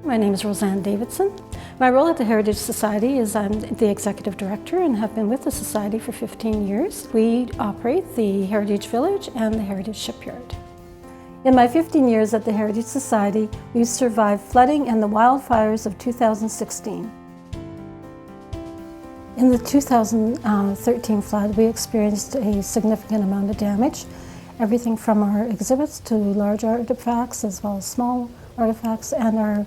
My name is Roseanne Davidson. My role at the Heritage Society is I'm the Executive Director and have been with the Society for 15 years. We operate the Heritage Village and the Heritage Shipyard. In my 15 years at the Heritage Society, we've survived flooding and the wildfires of 2016. In the 2013 flood, we experienced a significant amount of damage. Everything from our exhibits to large artifacts as well as small artifacts, and our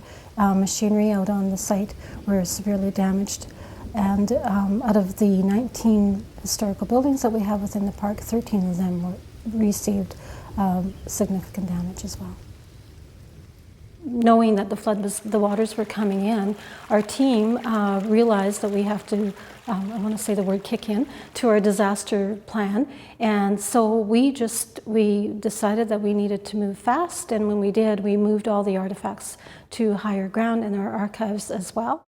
machinery out on the site were severely damaged. And out of the 19 historical buildings that we have within the park, 13 of them received significant damage as well. Knowing that the waters were coming in, our team realized that we have to, I want to say the word kick in, to our disaster plan. And so we decided that we needed to move fast, and when we did, we moved all the artifacts to higher ground in our archives as well.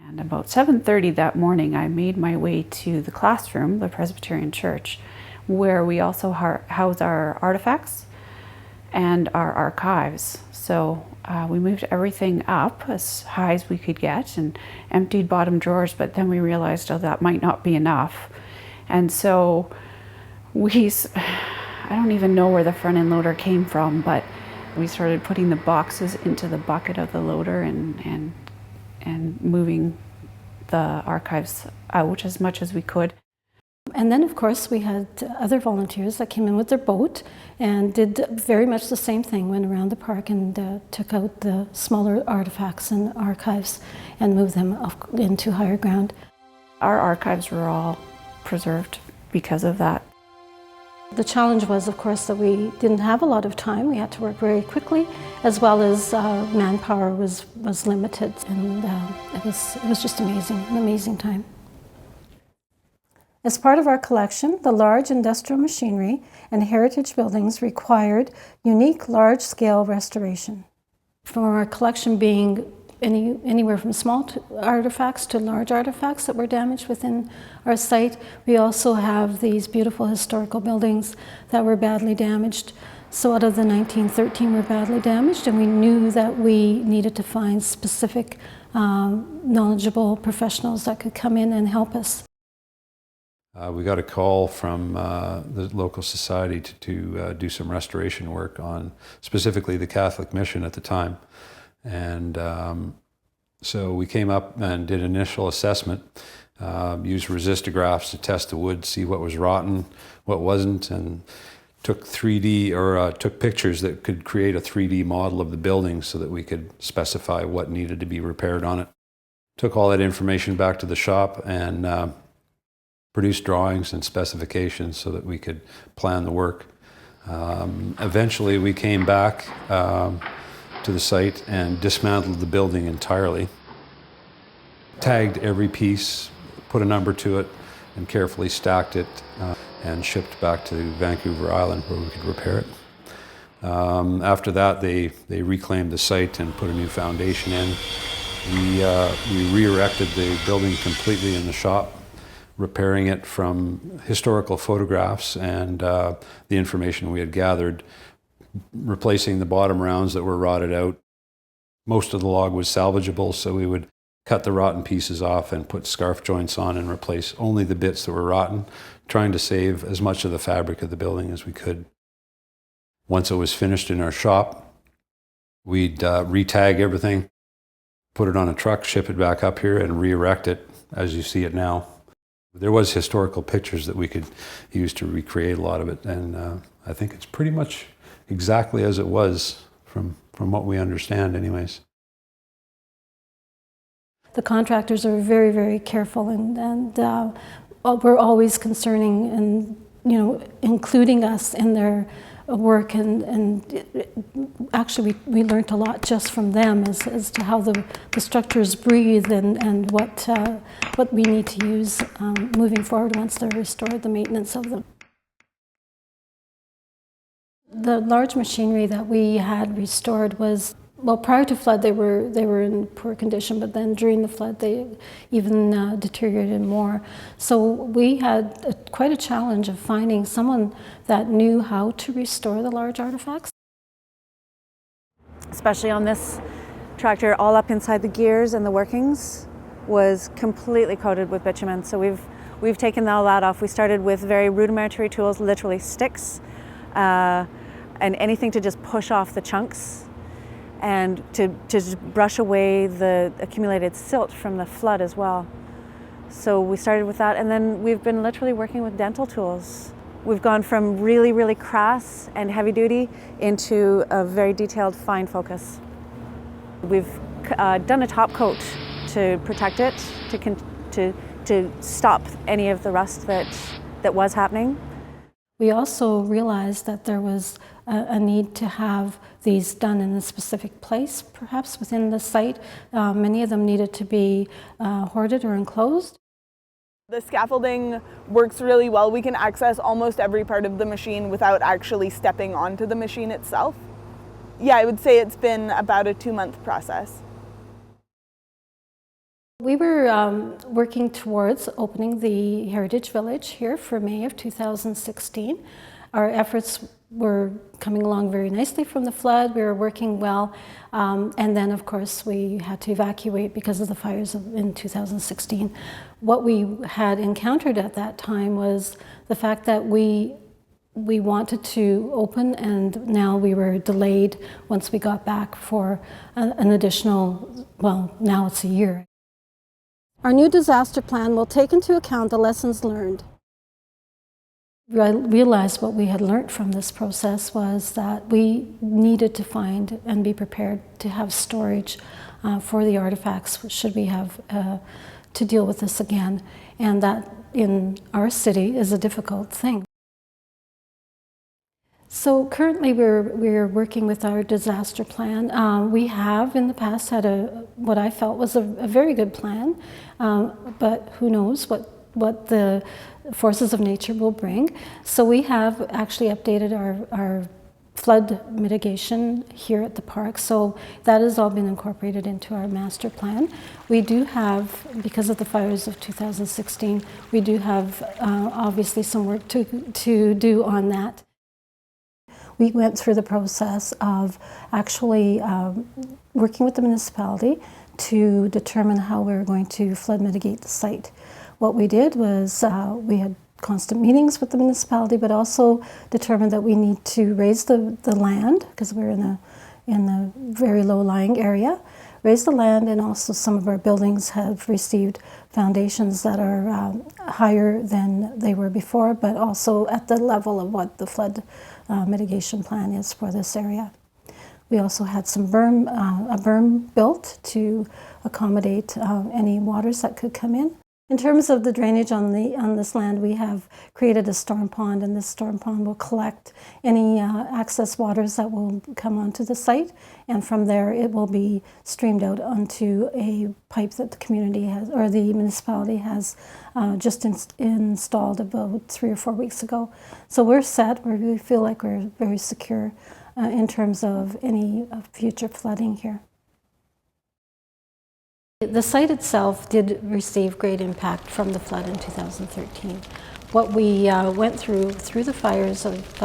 And about 7:30 that morning, I made my way to the classroom, the Presbyterian Church, where we also house our artifacts and our archives. So we moved everything up as high as we could get and emptied bottom drawers, but then we realized, oh, that might not be enough. And so I don't even know where the front end loader came from, but we started putting the boxes into the bucket of the loader and moving the archives out as much as we could. And then, of course, we had other volunteers that came in with their boat and did very much the same thing, went around the park and took out the smaller artifacts and archives and moved them up into higher ground. Our archives were all preserved because of that. The challenge was, of course, that we didn't have a lot of time. We had to work very quickly, as well as manpower was limited, and it was just amazing, an amazing time. As part of our collection, the large industrial machinery and heritage buildings required unique large-scale restoration. From our collection being anywhere from small artifacts to large artifacts that were damaged within our site, we also have these beautiful historical buildings that were badly damaged. So out of the 1913 were badly damaged, and we knew that we needed to find specific knowledgeable professionals that could come in and help us. We got a call from the local society to do some restoration work on specifically the Catholic mission at the time. And so we came up and did an initial assessment, used resistographs to test the wood, see what was rotten, what wasn't, and took took pictures that could create a 3D model of the building so that we could specify what needed to be repaired on it. Took all that information back to the shop and produced drawings and specifications so that we could plan the work. Eventually we came back to the site and dismantled the building entirely. Tagged every piece, put a number to it, and carefully stacked it and shipped back to Vancouver Island where we could repair it. After that, they reclaimed the site and put a new foundation in. We re-erected the building completely in the shop, repairing it from historical photographs and the information we had gathered, replacing the bottom rounds that were rotted out. Most of the log was salvageable, so we would cut the rotten pieces off and put scarf joints on and replace only the bits that were rotten, trying to save as much of the fabric of the building as we could. Once it was finished in our shop, we'd re-tag everything, put it on a truck, ship it back up here, and re-erect it as you see it now. There was historical pictures that we could use to recreate a lot of it, and I think it's pretty much exactly as it was from what we understand anyways. The contractors are very, very careful, and we're always concerning and including us in their work, and actually we learned a lot just from them as to how the structures breathe and what we need to use moving forward once they're restored, the maintenance of them. The large machinery that we had restored was, well, prior to flood they were in poor condition, but then during the flood they even deteriorated more. So we had quite a challenge of finding someone that knew how to restore the large artifacts. Especially on this tractor, all up inside the gears and the workings, was completely coated with bitumen. So we've taken all that off. We started with very rudimentary tools, literally sticks, and anything to just push off the chunks and to just brush away the accumulated silt from the flood as well. So we started with that, and then we've been literally working with dental tools. We've gone from really, really crass and heavy duty into a very detailed fine focus. We've done a top coat to protect it, to stop any of the rust that was happening. We also realized that there was a need to have these done in a specific place, perhaps within the site. Many of them needed to be hoarded or enclosed. The scaffolding works really well. We can access almost every part of the machine without actually stepping onto the machine itself. Yeah, I would say it's been about a 2-month process. We were working towards opening the Heritage Village here for May of 2016. Our efforts were coming along very nicely from the flood. We were working well. And then, of course, we had to evacuate because of the fires in 2016. What we had encountered at that time was the fact that we wanted to open, and now we were delayed once we got back for an additional, well, now it's a year. Our new disaster plan will take into account the lessons learned. I realized what we had learned from this process was that we needed to find and be prepared to have storage for the artifacts should we have to deal with this again, and that in our city is a difficult thing. So currently we're working with our disaster plan. We have in the past had what I felt was a very good plan, but who knows what the forces of nature will bring. So we have actually updated our flood mitigation here at the park. So that has all been incorporated into our master plan. We do have, because of the fires of 2016, we do have obviously some work to do on that. We went through the process of actually working with the municipality to determine how we were going to flood mitigate the site. What we did was we had constant meetings with the municipality, but also determined that we need to raise the land, because we're in a very low-lying area, raise the land, and also some of our buildings have received foundations that are higher than they were before, but also at the level of what the flood mitigation plan is for this area. We also had some a berm built to accommodate any waters that could come in. In terms of the drainage on this land, we have created a storm pond, and this storm pond will collect any excess waters that will come onto the site, and from there it will be streamed out onto a pipe that the community has, or the municipality has just installed about 3 or 4 weeks ago. So we're set. We feel like we're very secure in terms of any future flooding here. The site itself did receive great impact from the flood in 2013. What we went through the fires of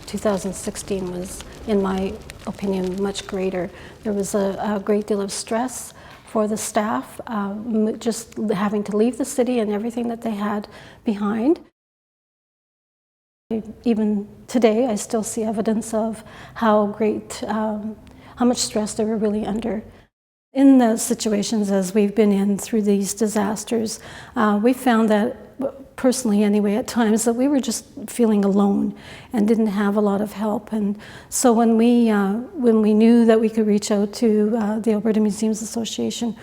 2016 was, in my opinion, much greater. There was a great deal of stress for the staff, just having to leave the city and everything that they had behind. Even today, I still see evidence of how much stress they were really under. In the situations as we've been in through these disasters, we found that, personally anyway, at times that we were just feeling alone and didn't have a lot of help. And so when we knew that we could reach out to the Alberta Museums Association,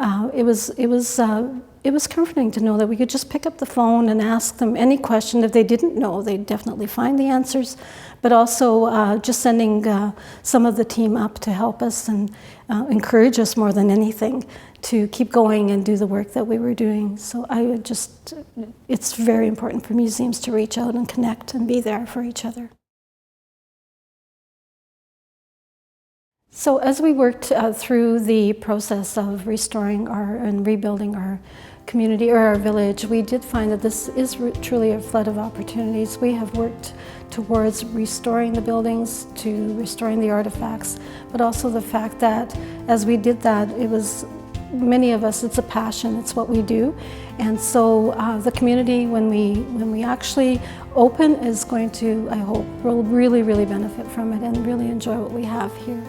it was comforting to know that we could just pick up the phone and ask them any question. If they didn't know, they'd definitely find the answers. But also just sending some of the team up to help us and encourage us more than anything to keep going and do the work that we were doing. So it's very important for museums to reach out and connect and be there for each other. So as we worked through the process of restoring and rebuilding our community or our village, we did find that this is truly a flood of opportunities. We have worked towards restoring the buildings, to restoring the artifacts, but also the fact that as we did that, it was, many of us, it's a passion, it's what we do. And so the community, when we actually open, is going to, I hope, will really, really benefit from it and really enjoy what we have here.